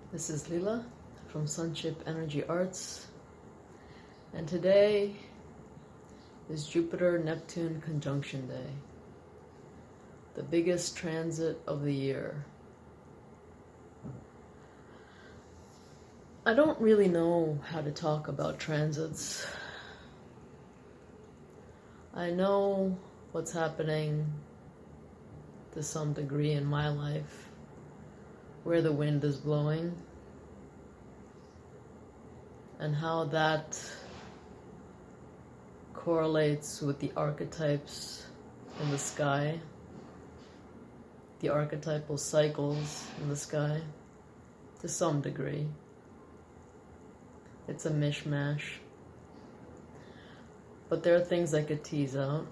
This is Lila from Sunship Energy Arts, and today is Jupiter-Neptune conjunction day, the biggest transit of the year. I don't really know how to talk about transits. I know what's happening to some degree in my life, where the wind is blowing, and how that correlates with the archetypes in the sky, the archetypal cycles in the sky, to some degree. It's a mishmash. But there are things I could tease out.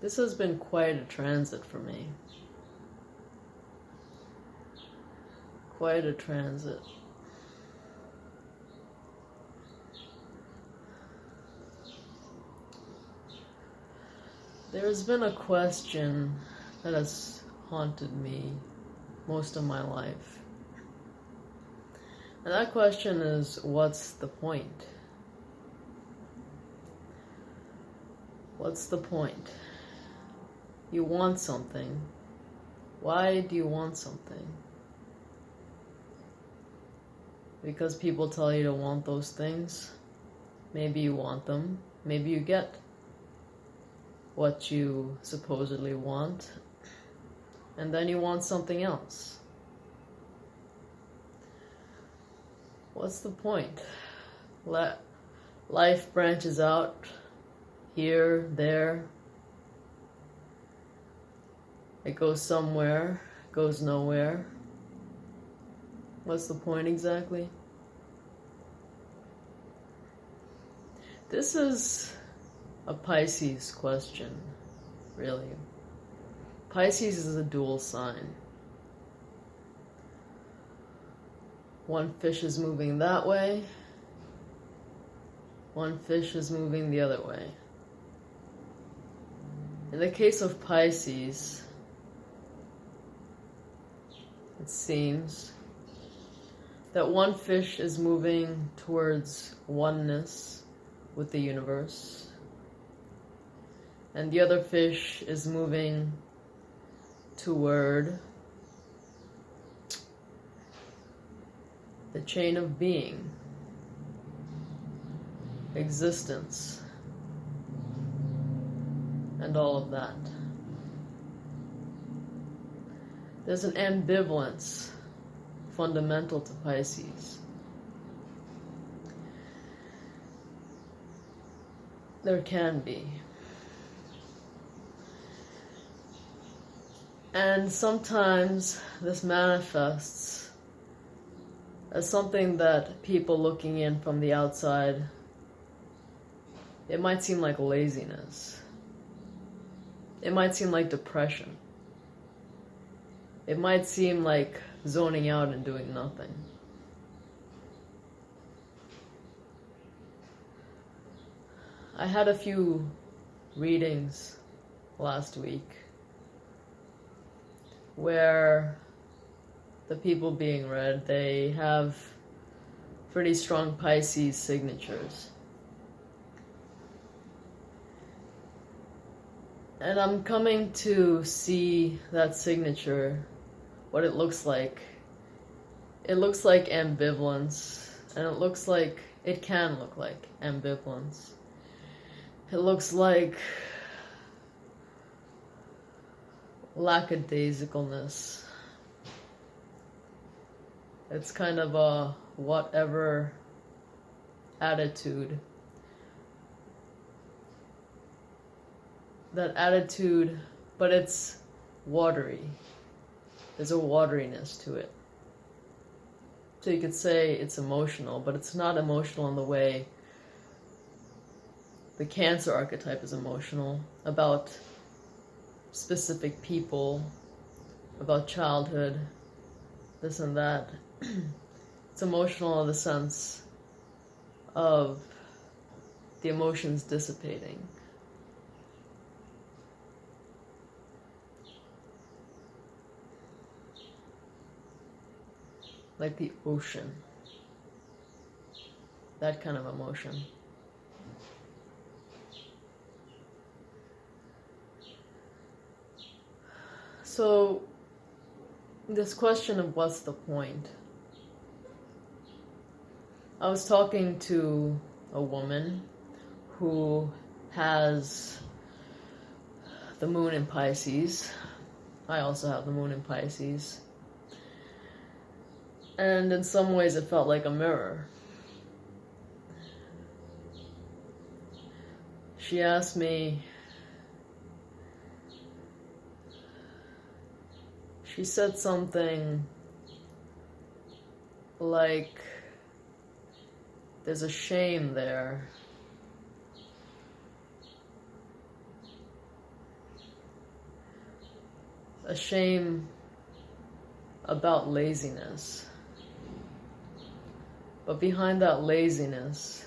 This has been quite a transit for me. Quite a transit. There's been a question that has haunted me most of my life. And that question is, what's the point? What's the point? You want something. Why do you want something? Because people tell you to want those things. Maybe you want them. Maybe you get what you supposedly want. And then you want something else. What's the point? Life branches out here, there. It goes somewhere, goes nowhere. What's the point exactly? This is a Pisces question, really. Pisces is a dual sign. One fish is moving that way, one fish is moving the other way. In the case of Pisces, it seems that one fish is moving towards oneness with the universe, and the other fish is moving toward the chain of being, existence, and all of that. There's an ambivalence fundamental to Pisces. There can be. And sometimes this manifests as something that people looking in from the outside, it might seem like laziness. It might seem like depression. It might seem like zoning out and doing nothing. I had a few readings last week where the people being read, they have pretty strong Pisces signatures. And I'm coming to see that signature, what it looks like. It looks like ambivalence, and it can look like ambivalence. It looks like lackadaisicalness. It's kind of a whatever attitude. That attitude, but it's watery. There's a wateriness to it. So you could say it's emotional, but it's not emotional in the way the Cancer archetype is emotional about specific people, about childhood, this and that. It's emotional in the sense of the emotions dissipating. like the ocean. That kind of emotion. So, this question of what's the point? I was talking to a woman who has the moon in Pisces. I also have the moon in Pisces. And in some ways it felt like a mirror. She asked me, she said something like, there's a shame there. A shame about laziness. But behind that laziness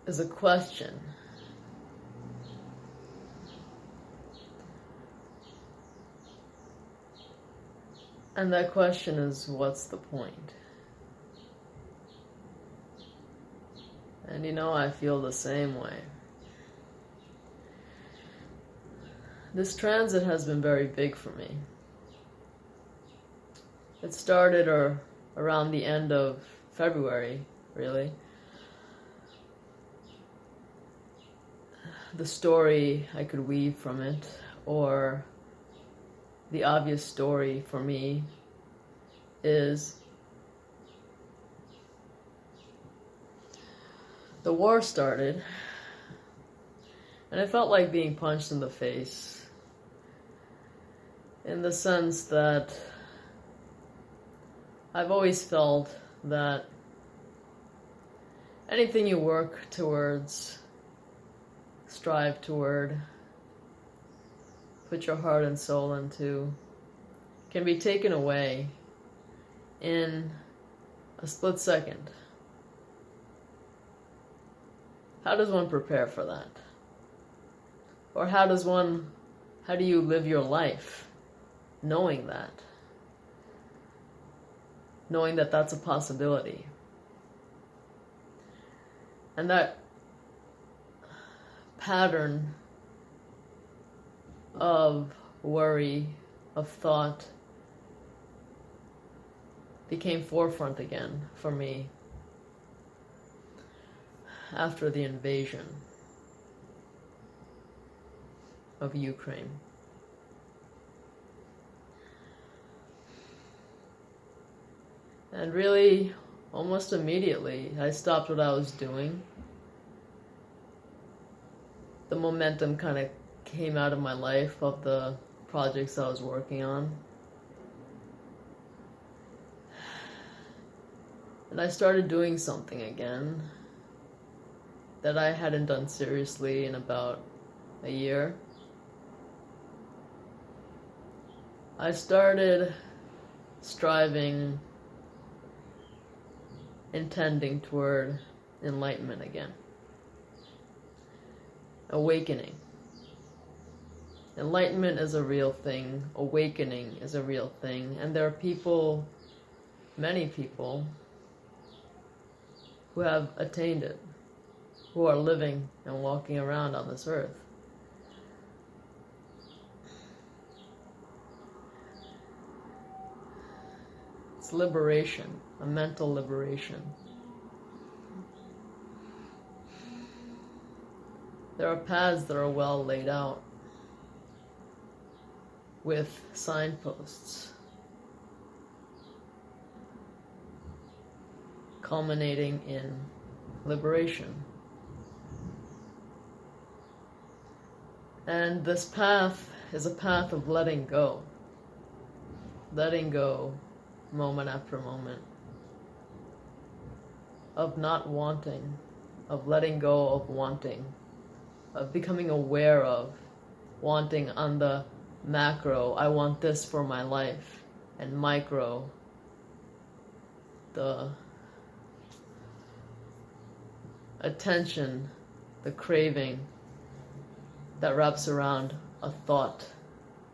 is a question. And that question is, what's the point? And I feel the same way. This transit has been very big for me. It started around the end of February, really. The story I could weave from it, or the obvious story for me, is the war started, and it felt like being punched in the face, in the sense that I've always felt that anything you work towards, strive toward, put your heart and soul into, can be taken away in a split second. How does one prepare for that? Or how do you live your life knowing that? Knowing that that's a possibility. And that pattern of worry, of thought, became forefront again for me after the invasion of Ukraine. And really, almost immediately, I stopped what I was doing. The momentum kind of came out of my life, of the projects I was working on. And I started doing something again that I hadn't done seriously in about a year. I started striving, intending toward enlightenment again. Awakening. Enlightenment is a real thing. Awakening is a real thing. And there are people, many people, who have attained it, who are living and walking around on this earth. It's liberation, a mental liberation. There are paths that are well laid out with signposts, culminating in liberation. And this path is a path of letting go moment after moment, of not wanting, of letting go of wanting, of becoming aware of wanting on the macro, I want this for my life, and micro, the attention, the craving that wraps around a thought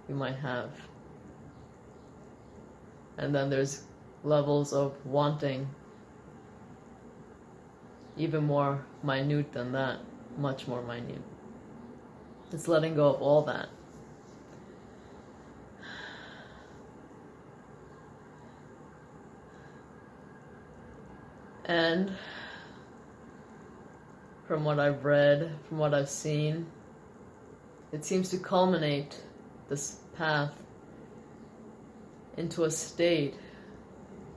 you might have, And then there's levels of wanting even more minute than that, much more minute. It's letting go of all that. And from what I've read, from what I've seen, it seems to culminate this path into a state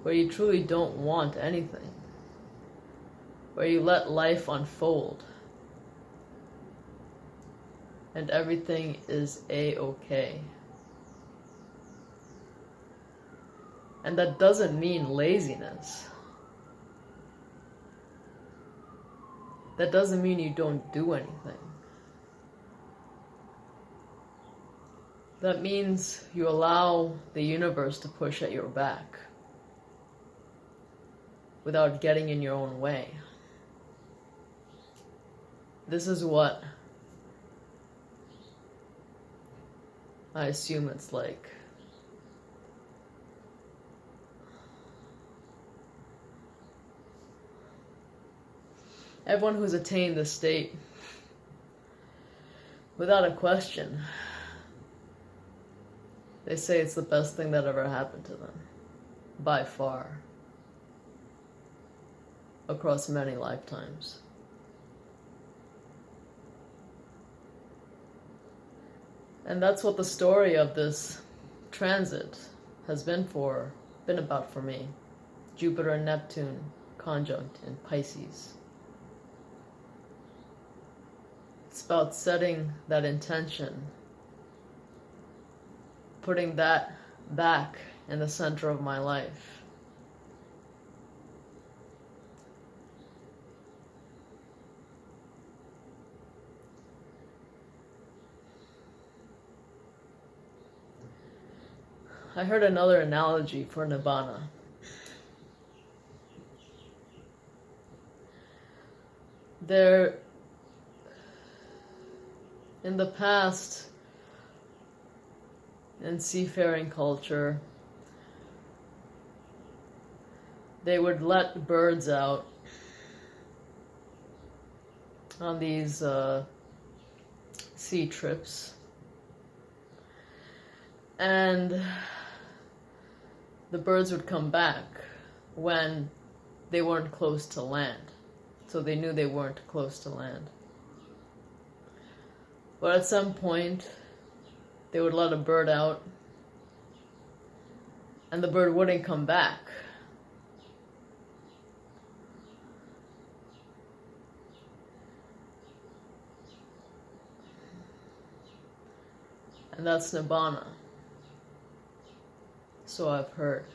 where you truly don't want anything, where you let life unfold, and everything is a-okay. And that doesn't mean laziness. That doesn't mean you don't do anything. That means you allow the universe to push at your back without getting in your own way. This is what I assume it's like. Everyone who's attained this state, without a question, they say it's the best thing that ever happened to them, by far, across many lifetimes. And that's what the story of this transit has been about for me. Jupiter and Neptune conjunct in Pisces. It's about setting that intention, putting that back in the center of my life. I heard another analogy for Nibbana. In the past, in seafaring culture, they would let birds out on these sea trips, and the birds would come back when they weren't close to land, so they knew they weren't close to land. But at some point, they would let a bird out, and the bird wouldn't come back. And that's Nibbana. So I've heard.